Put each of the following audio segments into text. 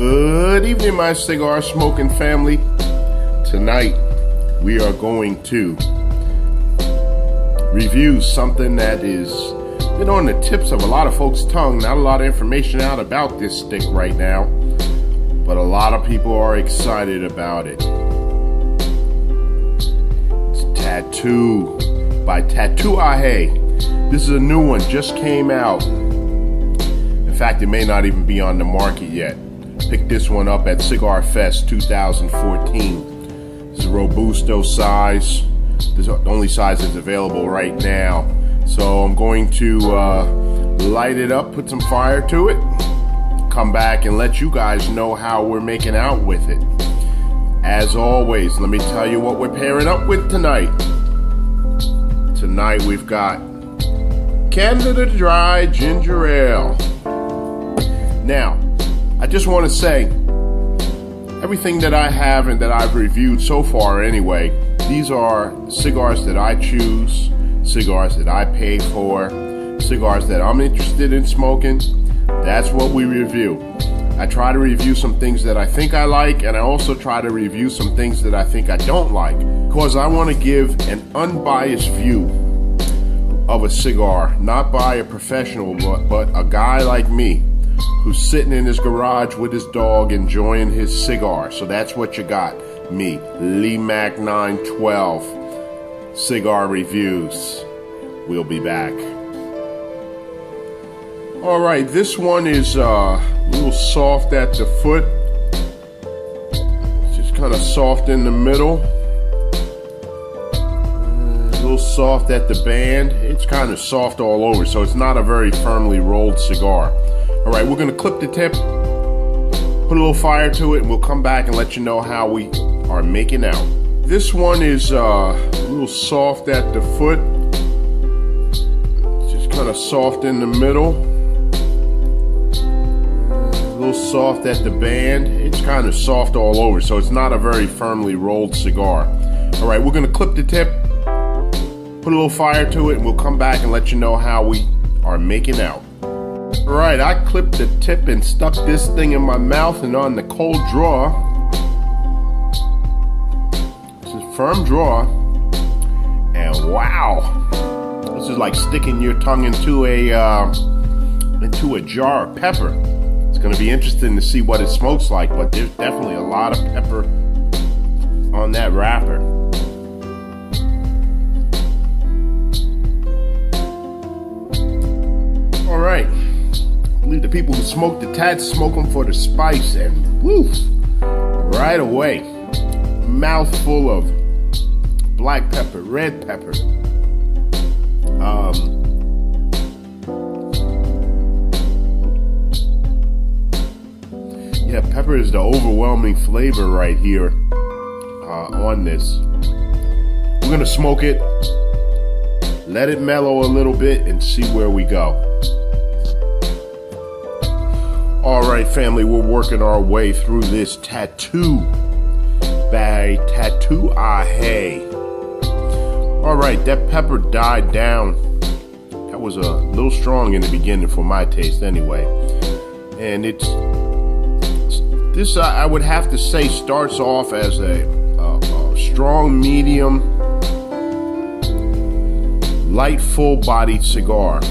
Good evening, my cigar smoking family. Tonight we are going to review something that is been on the tips of a lot of folks' tongue. Not a lot of information out about this stick right now, but a lot of people are excited about it. It's Tattoo by Tatuaje. This is a new one, just came out. In fact, it may not even be on the market yet. Picked this one up at Cigar Fest 2014. This is a Robusto size. This is the only size that's available right now. So I'm going to light it up, put some fire to it, come back and let you guys know how we're making out with it. As always, let me tell you what we're pairing up with tonight. Tonight we've got Canada Dry Ginger Ale. Now, I just want to say, everything that I have and that I've reviewed so far anyway, these are cigars that I choose, cigars that I pay for, cigars that I'm interested in smoking. That's what we review. I try to review some things that I think I like, and I also try to review some things that I think I don't like, because I want to give an unbiased view of a cigar, not by a professional, but a guy like me, who's sitting in his garage with his dog enjoying his cigar. So that's what you got. Me, LeeMack912, cigar reviews. We'll be back. Alright, this one is a little soft at the foot. It's just kind of soft in the middle. A little soft at the band. It's kind of soft all over, so it's not a very firmly rolled cigar. Alright, we're going to clip the tip, put a little fire to it, and we'll come back and let you know how we are making out. This one is a little soft at the foot. It's just kind of soft in the middle. A little soft at the band. It's kind of soft all over, so it's not a very firmly rolled cigar. Alright, we're going to clip the tip, put a little fire to it, and we'll come back and let you know how we are making out. Alright, I clipped the tip and stuck this thing in my mouth and on the cold draw. This is firm draw. And wow! This is like sticking your tongue into a jar of pepper. It's going to be interesting to see what it smokes like, but there's definitely a lot of pepper on that wrapper. Alright. The people who smoke the tats smoke them for the spice, and woof, right away, mouthful of black pepper, red pepper. Yeah, pepper is the overwhelming flavor right here on this. We're gonna smoke it, let it mellow a little bit, and see where we go. Alright family, we're working our way through this Tattoo by Tatuaje. Alright, that pepper died down. That was a little strong in the beginning for my taste anyway. And this I would have to say starts off as a strong medium, light full-bodied cigar.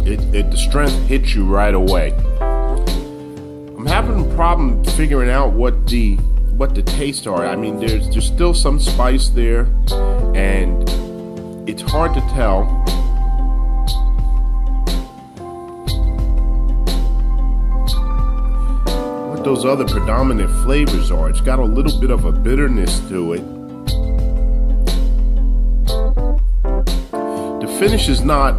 The strength hits you right away. I'm having a problem figuring out what the tastes are. I mean, there's still some spice there, and it's hard to tell. What those other predominant flavors are. It's got a little bit of a bitterness to it. The finish is not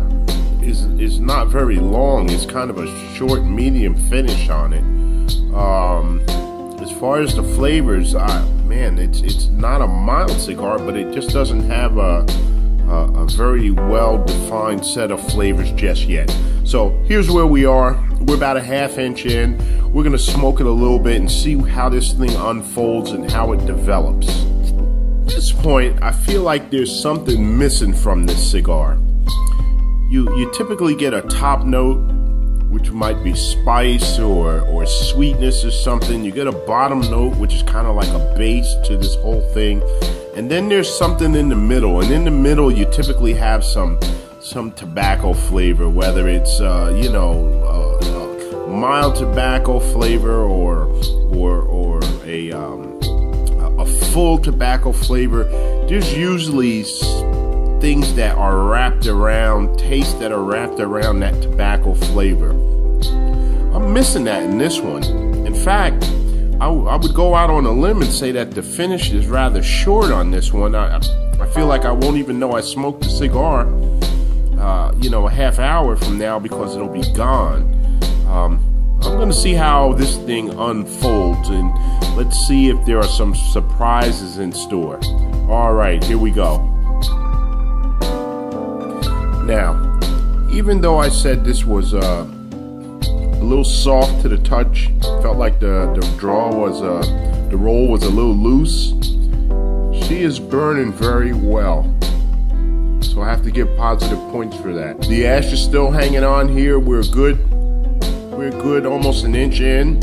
very long. It's kind of a short medium finish on it. As far as the flavors, man, it's not a mild cigar, but it just doesn't have a very well defined set of flavors just yet. So here's where we are. We're about a ½ inch in. We're gonna smoke it a little bit and see how this thing unfolds and how it develops. At this point, I feel like there's something missing from this cigar. You typically get a top note which might be spice or sweetness or something. You get a bottom note, which is kind of like a base to this whole thing. And then there's something in the middle. And in the middle, you typically have some tobacco flavor, whether it's, mild tobacco flavor or a full tobacco flavor. There's usually things that are wrapped around, tastes that are wrapped around that tobacco flavor. I'm missing that in this one. In fact, I would go out on a limb and say that the finish is rather short on this one. I feel like I won't even know I smoked the cigar, a half hour from now, because it'll be gone. I'm going to see how this thing unfolds, and let's see if there are some surprises in store. All right, here we go. Now, even though I said this was a little soft to the touch, felt like the roll was a little loose, she is burning very well. So I have to give positive points for that. The ash is still hanging on here. We're good. We're good, almost an inch in.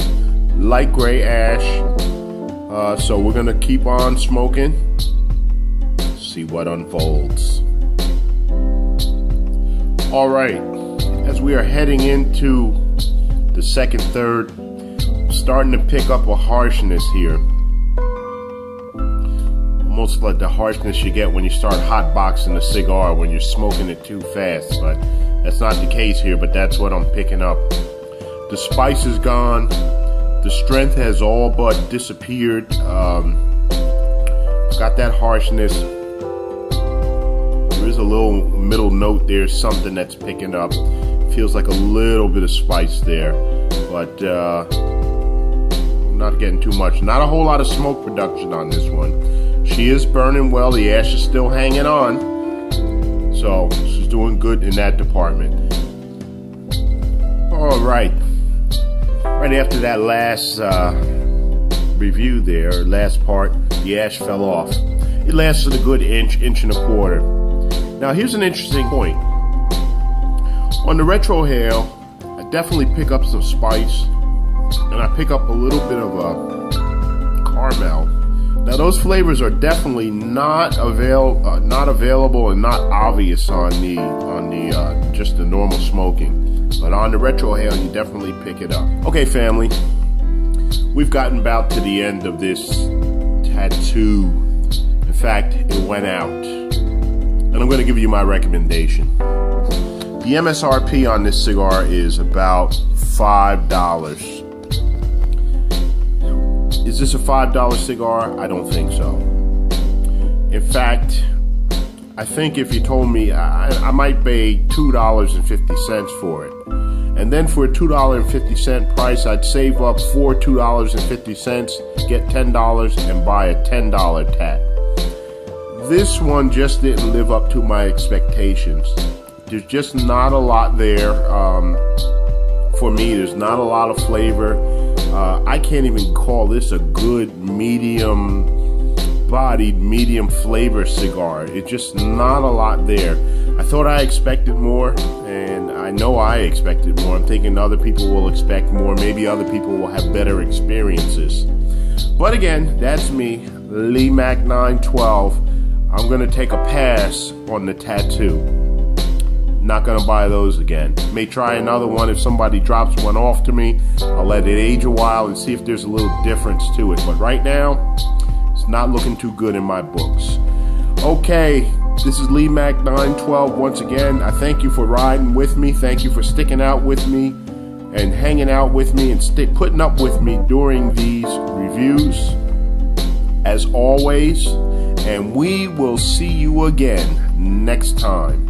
Light gray ash. So we're gonna keep on smoking. See what unfolds. All right, as we are heading into the second third, I'm starting to pick up a harshness here. Almost like the harshness you get when you start hotboxing a cigar when you're smoking it too fast, but that's not the case here, but that's what I'm picking up. The spice is gone. The strength has all but disappeared. Got that harshness. There is a little middle note there, something that's picking up. Feels like a little bit of spice there, but I'm not getting too much. Not a whole lot of smoke production on this one. She is burning well. The ash is still hanging on, so she's doing good in that department. All right. Right after that last review there, last part, the ash fell off. It lasted a good inch and a quarter. Now here's an interesting point. On the retrohale, I definitely pick up some spice, and I pick up a little bit of a caramel. Now those flavors are definitely not available and not obvious on the just the normal smoking. But on the retrohale, you definitely pick it up. Okay, family, we've gotten about to the end of this tattoo. In fact, it went out. And I'm going to give you my recommendation. The MSRP on this cigar is about $5. Is this a $5 cigar? I don't think so. In fact, I think if you told me, I might pay $2.50 for it. And then for a $2.50 price, I'd save up for $2.50, get $10 and buy a $10 tat. This one just didn't live up to my expectations. There's just not a lot there. For me, there's not a lot of flavor. I can't even call this a good medium-bodied, medium flavor cigar. It's just not a lot there. I thought I expected more, and I know I expected more. I'm thinking other people will expect more. Maybe other people will have better experiences. But again, that's me, LeeMack912. I'm going to take a pass on the tattoo. Not going to buy those again. May try another one. If somebody drops one off to me, I'll let it age a while and see if there's a little difference to it. But right now, it's not looking too good in my books. Okay, this is LeeMack912 once again. I thank you for riding with me. Thank you for sticking out with me and hanging out with me and putting up with me during these reviews, as always. And we will see you again next time.